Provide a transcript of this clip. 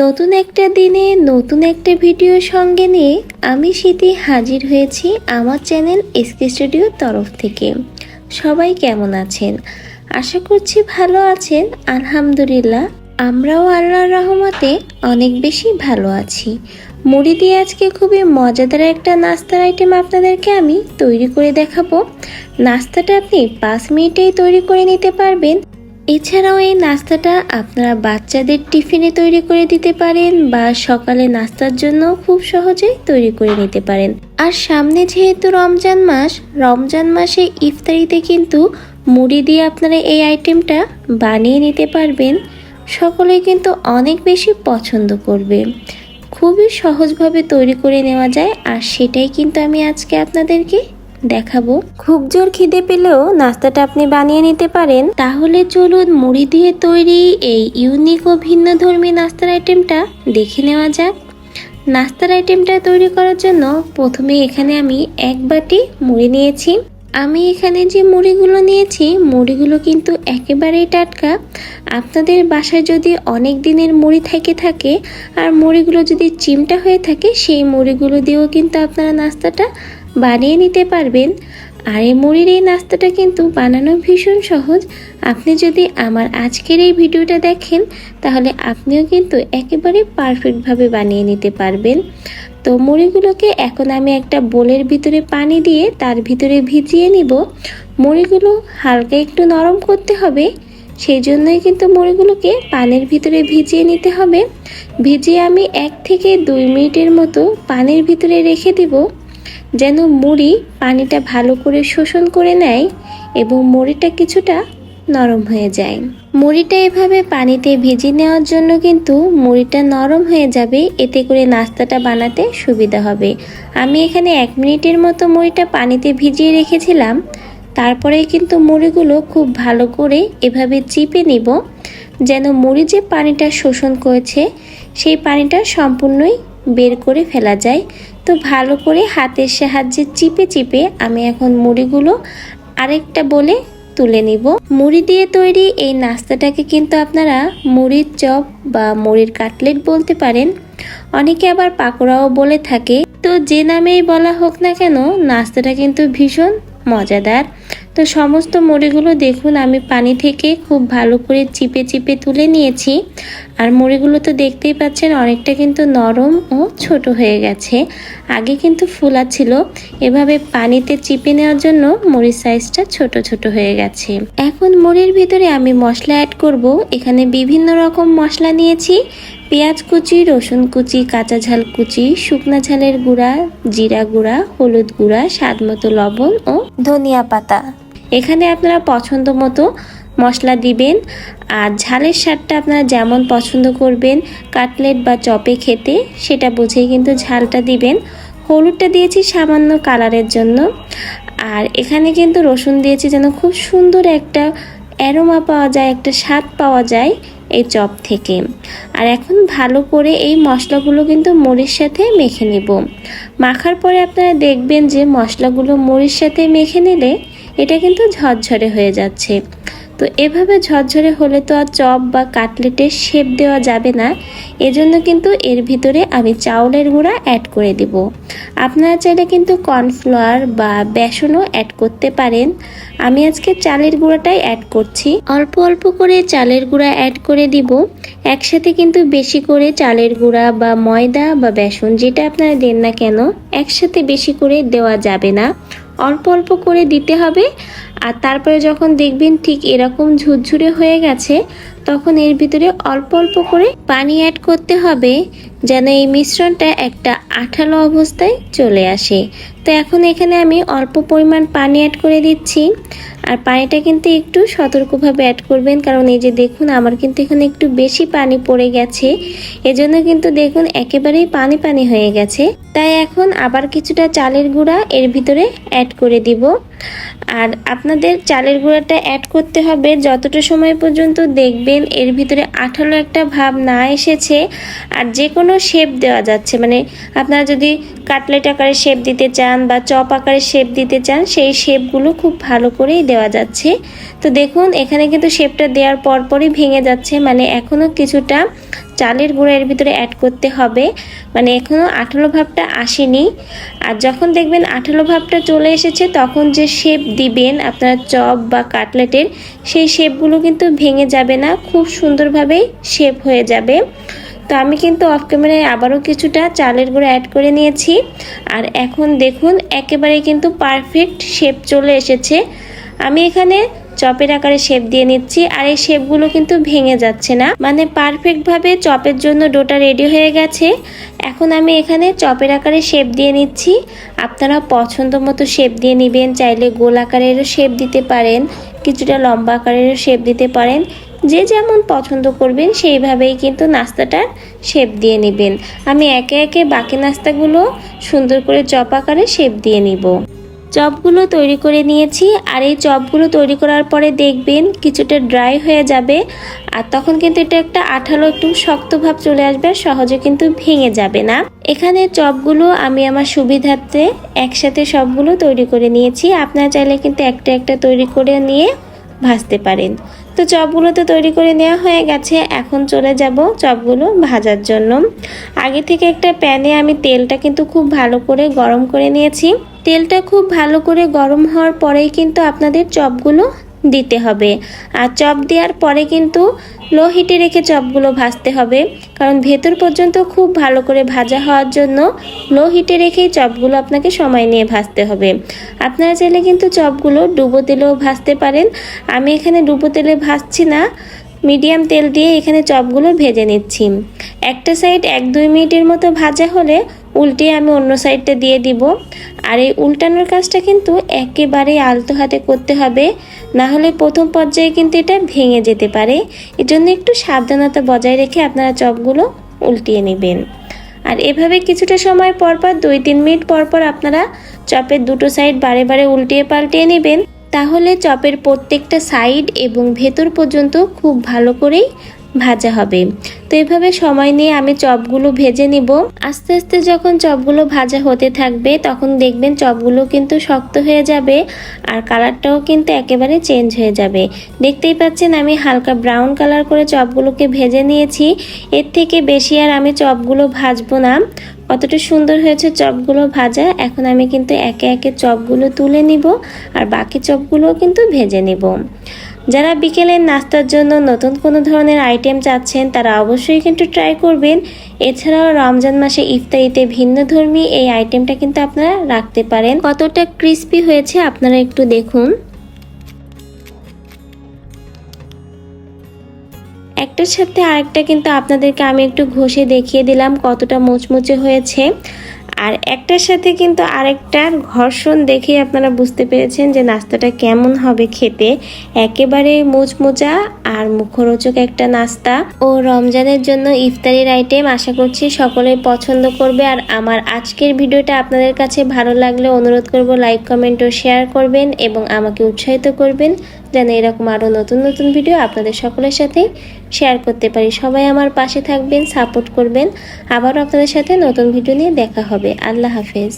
নতুন একটা দিনে নতুন একটা ভিডিও সঙ্গে নিয়ে আমি স্মৃতি হাজির হয়েছি আমার চ্যানেল এসকে স্টুডিওর তরফ থেকে। সবাই কেমন আছেন? আশা করছি ভালো আছেন। আলহামদুলিল্লাহ, আমরাও আল্লাহর রহমতে অনেক বেশি ভালো আছি। মুড়ি দিয়ে আজকে খুবই মজাদার একটা নাস্তার আইটেম আপনাদেরকে আমি তৈরি করে দেখাবো। নাস্তাটা আপনি 5 মিনিটেই তৈরি করে নিতে পারবেন। এছাড়াও এই নাস্তাটা আপনারা বাচ্চাদের টিফিনে তৈরি করে দিতে পারেন বা সকালে নাস্তার জন্য খুব সহজেই তৈরি করে নিতে পারেন। আর সামনে যেহেতু রমজান মাসে ইফতারিতে কিন্তু মুড়ি দিয়ে আপনারা এই আইটেমটা বানিয়ে নিতে পারবেন। সকলেই কিন্তু অনেক বেশি পছন্দ করবে। খুবই সহজভাবে তৈরি করে নেওয়া যায়, আর সেটাই কিন্তু আমি আজকে আপনাদেরকে দেখাবো। খুব জোর খিদে পেলেও নাস্তাটা আপনি বানিয়ে নিতে পারেন। তাহলে চলুন মুড়ি দিয়ে তৈরি এই ইউনিক ও ভিন্নধর্মী নাস্তার আইটেমটা দেখে নেওয়া যাক। নাস্তার আইটেমটা তৈরি করার জন্য প্রথমে এখানে আমি 1 বাটি মুড়ি নিয়েছি। আমি এখানে যে মুড়িগুলো নিয়েছি, মুড়িগুলো কিন্তু একেবারেই টাটকা। আপনাদের বাসায় যদি অনেক দিনের মুড়ি থাকে আর মুড়িগুলো যদি চিমটা হয়ে থাকে, সেই মুড়িগুলো দিয়েও কিন্তু আপনারা নাস্তাটা বানিয়ে নিতে পারবেন। আর এই মুড়ির এই নাস্তাটা কিন্তু বানানো ভীষণ সহজ। আপনি যদি আমার আজকের এই ভিডিওটা দেখেন, তাহলে আপনিও কিন্তু একেবারে পারফেক্টভাবে বানিয়ে নিতে পারবেন। তো মুড়িগুলোকে এখন আমি একটা বোলের ভিতরে পানি দিয়ে তার ভিতরে ভিজিয়ে নিব। মুড়িগুলো হালকা একটু নরম করতে হবে, সেই জন্যই কিন্তু মুড়িগুলোকে পানির ভিতরে ভিজিয়ে নিতে হবে। ভিজিয়ে আমি 1 থেকে 2 মিনিটের মতো পানির ভিতরে রেখে দিব, যেন মুড়ি পানিটা ভালো করে শোষণ করে নেয় এবং মুড়িটা কিছুটা নরম হয়ে যায়। মুড়িটা এভাবে পানিতে ভিজিয়ে নেওয়ার জন্য কিন্তু মুড়িটা নরম হয়ে যাবে, এতে করে নাস্তাটা বানাতে সুবিধা হবে। আমি এখানে 1 মিনিটের মতো মুড়িটা পানিতে ভিজিয়ে রেখেছিলাম। তারপরে কিন্তু মুড়িগুলো খুব ভালো করে এভাবে চিপে নিব, যেন মুড়ি যে পানিটা শোষণ করেছে সেই পানিটা সম্পূর্ণই বের করে ফেলা যায়। তো ভালো করে হাতের সাহায্যে চিপে আমি এখন মুড়িগুলো আরেকটা বলে তুলে নিব। মুড়ি দিয়ে তৈরি এই নাস্তাটাকে কিন্তু আপনারা মুড়ির চপ বা মুড়ির কাটলেট বলতে পারেন, অনেকে আবার পাকোড়াও বলে থাকে। তো যে নামেই বলা হোক না কেন, নাস্তাটা কিন্তু ভীষণ মজাদার। তো সমস্ত মুড়িগুলো দেখুন আমি পানি থেকে খুব ভালো করে চিপে তুলে নিয়েছি। আর মুড়িগুলো তো দেখতেই পাচ্ছেন অনেকটা কিন্তু নরম ও ছোট হয়ে গেছে। আগে কিন্তু ফুলা ছিল, এভাবে পানিতে চিপে নেওয়ার জন্য মুড়ির সাইজটা ছোট হয়ে গেছে। এখন মুড়ির ভিতরে আমি মশলা অ্যাড করব। এখানে বিভিন্ন রকম মশলা নিয়েছি: পেঁয়াজ কুচি, রসুন কুচি, কাঁচা ঝাল কুচি, শুকনা ঝালের গুঁড়া, জিরা গুঁড়া, হলুদ গুঁড়া, স্বাদমতো লবণ ও ধনিয়া পাতা। এখানে আপনারা পছন্দ মতো মশলা দিবেন, আর ঝালের স্বাদটা আপনারা যেমন পছন্দ করবেন কাটলেট বা চপে খেতে, সেটা বুঝেই কিন্তু ঝালটা দিবেন। হলুদটা দিয়েছি সামান্য কালারের জন্য। আর এখানে কিন্তু রসুন দিয়েছি যেন খুব সুন্দর একটা অ্যারোমা পাওয়া যায়, একটা স্বাদ পাওয়া যায় এই চপ থেকে। আর এখন ভালো করে এই মশলাগুলো কিন্তু মুড়ির সাথে মেখে নিব। মাখার পরে আপনারা দেখবেন যে মশলাগুলো মুড়ির সাথে মেখে নিলে এটা কিন্তু ঝরঝরে হয়ে যাচ্ছে। তো এভাবে ঝরঝরে হলে তো আর চপ বা কাটলেটের শেপ দেওয়া যাবে না, এজন্য কিন্তু এর ভিতরে আমি চাউলের গুঁড়া অ্যাড করে দিব। আপনারা চাইলে কিন্তু কর্নফ্লাওয়ার বা বেসনও অ্যাড করতে পারেন। আমি আজকে চালের গুঁড়াটাই অ্যাড করছি। অল্প করে চালের গুঁড়া অ্যাড করে দিব। একসাথে কিন্তু বেশি করে চালের গুঁড়া বা ময়দা বা বেসন যেটা আপনারা দেন না কেন, একসাথে বেশি করে দেওয়া যাবে না, অল্প করে দিতে হবে। আর তারপরে যখন দেখবেন ঠিক এরকম ঝুরঝুরে হয়ে গেছে, তখন এর ভিতরে অল্প করে পানি অ্যাড করতে হবে, যেন এই মিশ্রণটা একটা আঠালো অবস্থায় চলে আসে। তো এখন এখানে আমি অল্প পরিমাণ পানি অ্যাড করে দিচ্ছি। আর পানিটা কিন্তু একটু সতর্কভাবে অ্যাড করবেন, কারণ এই যে দেখুন আমার কিন্তু এখানে একটু বেশি পানি পড়ে গেছে, এজন্য কিন্তু দেখুন একেবারেই পানি হয়ে গেছে। তাই এখন আবার কিছুটা চালের গুঁড়া এর ভিতরে অ্যাড করে দিব। আর আপনাদের চালের গুঁড়াটা অ্যাড করতে হবে যতটা সময় পর্যন্ত দেখবেন এর ভিতরে আঠালো একটা ভাব না এসেছে। আর যে কোনো শেপ দেওয়া যাচ্ছে, মানে আপনারা যদি কাটলেট আকারে শেপ দিতে চান বা চপ আকারে শেপ দিতে চান, সেই শেপগুলো খুব ভালো করেই দেওয়া যাচ্ছে। তো দেখুন এখানে কিন্তু শেপটা দেওয়ার পরপরই ভেঙে যাচ্ছে, মানে এখনও কিছুটা চালের গুঁড়া এর ভিতরে অ্যাড করতে হবে, মানে এখনও আঠালো ভাবটা আসেনি। আর যখন দেখবেন আঠালো ভাবটা চলে এসেছে তখন যে শেপ দিবেন আপনারা চপ বা কাটলেটের, সেই শেপগুলো কিন্তু ভেঙে যাবে না, খুব সুন্দরভাবেই শেপ হয়ে যাবে। তো আমি কিন্তু অফ ক্যামেরায় আবারও কিছুটা চালের গুঁড়া অ্যাড করে নিয়েছি। আর এখন দেখুন একেবারে কিন্তু পারফেক্ট শেপ চলে এসেছে। আমি এখানে চপের আকারে শেপ দিয়ে নিচ্ছি, আর এই শেপগুলো কিন্তু ভেঙে যাচ্ছে না, মানে পারফেক্টভাবে চপের জন্য ডোটা রেডি হয়ে গেছে। এখন আমি এখানে চপের আকারে শেপ দিয়ে নিচ্ছি। আপনারা পছন্দ মতো শেপ দিয়ে নেবেন, চাইলে গোল আকারেরও শেপ দিতে পারেন, কিছুটা লম্বা আকারেরও শেপ দিতে পারেন, যে যেমন পছন্দ করবেন সেইভাবেই কিন্তু নাস্তাটার শেপ দিয়ে নেবেন। আমি একে একে বাকি নাস্তাগুলো সুন্দর করে চপ আকারে শেপ দিয়ে নিব। চপগুলো তৈরি করে নিয়েছি, আর এই চপগুলো তৈরি করার পরে দেখবেন কিছুটা ড্রাই হয়ে যাবে, আর তখন কিন্তু এটা একটা আঠালো একটু শক্ত ভাব চলে আসবে, সহজে কিন্তু ভেঙে যাবে না। এখানে চপগুলো আমি আমার সুবিধার্থে একসাথে সবগুলো তৈরি করে নিয়েছি, আপনারা চাইলে কিন্তু একটা একটা তৈরি করে নিয়ে ভাজতে পারেন। তো চপগুলো তো তৈরি করে নেওয়া হয়ে গেছে, এখন চলে যাব চপগুলো ভাজার জন্য। আগে থেকে একটা প্যানে আমি তেলটা কিন্তু খুব ভালো করে গরম করে নিয়েছি। তেলটা খুব ভালো করে গরম হওয়ার পরেই কিন্তু আপনাদের চপগুলো দিতে হবে, আর চপ দেওয়ার পরে কিন্তু লো হিটে রেখে চপগুলো ভাজতে হবে, কারণ ভেতর পর্যন্ত খুব ভালো করে ভাজা হওয়ার জন্য লো হিটে রেখেই চপগুলো আপনাকে সময় নিয়ে ভাজতে হবে। আপনারা চাইলে কিন্তু চপগুলো ডুবো তেলেও ভাজতে পারেন, আমি এখানে ডুবো তেলে ভাজছি না, মিডিয়াম তেল দিয়ে এখানে চপগুলো ভেজে নিচ্ছি। একটা সাইড 1-2 মিনিটের মতো ভাজা হলে উল্টে আমি অন্য সাইডটা দিয়ে দিব। আর এই উল্টানোর কাজটা কিন্তু একেবারে আলতো হাতে করতে হবে, না হলে প্রথম পর্যায়ে কিন্তু এটা ভেঙে যেতে পারে। এজন্য একটু সাবধানতা বজায় রেখে আপনারা চপগুলো উল্টিয়ে নেবেন। আর এভাবে কিছুটা সময় পরপর 2-3 মিনিট পরপর আপনারা চপের দুটো সাইড বারে বারে উল্টিয়ে পাল্টিয়ে নেবেন, তাহলে চপের প্রত্যেকটা সাইড এবং ভেতর পর্যন্ত খুব ভালো করেই ভাজা হবে। তো এভাবে সময় নিয়ে আমি চপগুলো ভেজে নিব। আস্তে আস্তে যখন চপগুলো ভাজা হতে থাকবে তখন দেখবেন চপগুলো কিন্তু শক্ত হয়ে যাবে, আর কালারটাও কিন্তু একেবারে চেঞ্জ হয়ে যাবে। দেখতেই পাচ্ছেন আমি হালকা ব্রাউন কালার করে চপগুলোকে ভেজে নিয়েছি, এর থেকে বেশি আর আমি চপগুলো ভাজবো না। কতটা সুন্দর হয়েছে চপগুলো ভাজা। এখন আমি কিন্তু একে একে চপগুলো তুলে নিব, আর বাকি চপগুলোও কিন্তু ভেজে নিব। যারা বিকেলের নাস্তার জন্য নতুন কোনো ধরনের আইটেম চাচ্ছেন তারা অবশ্যই কিন্তু ট্রাই করবেন। এছাড়াও রমজান মাসে ইফতারিতে ভিন্নধর্মী এই আইটেমটা কিন্তু আপনারা রাখতে পারেন। কতটা ক্রিস্পি হয়েছে আপনারা একটু দেখুন। একটার সাথে আরেকটা কিন্তু আপনাদেরকে আমি একটু ঘষে দেখিয়ে দিলাম কতটা মুচমুচে হয়েছে, আর একটার সাথে কিন্তু আরেকটার ঘর্ষণ দেখে আপনারা বুঝতে পেরেছেন যে নাস্তাটা কেমন হবে খেতে। একেবারে মুচমুচা আর মুখরোচক একটা নাস্তা ও রমজানের জন্য ইফতারির আইটেম। আশা করছি সকলেই পছন্দ করবে। আর আমার আজকের ভিডিওটা আপনাদের কাছে ভালো লাগলে অনুরোধ করব লাইক কমেন্ট ও শেয়ার করবেন এবং আমাকে উৎসাহিত করবেন যেন এরকম আরও নতুন নতুন ভিডিও আপনাদের সকলের সাথে শেয়ার করতে পারি। সবাই আমার পাশে থাকবেন, সাপোর্ট করবেন। আবারও আপনাদের সাথে নতুন ভিডিও নিয়ে দেখা হবে। আল্লাহ হাফেজ।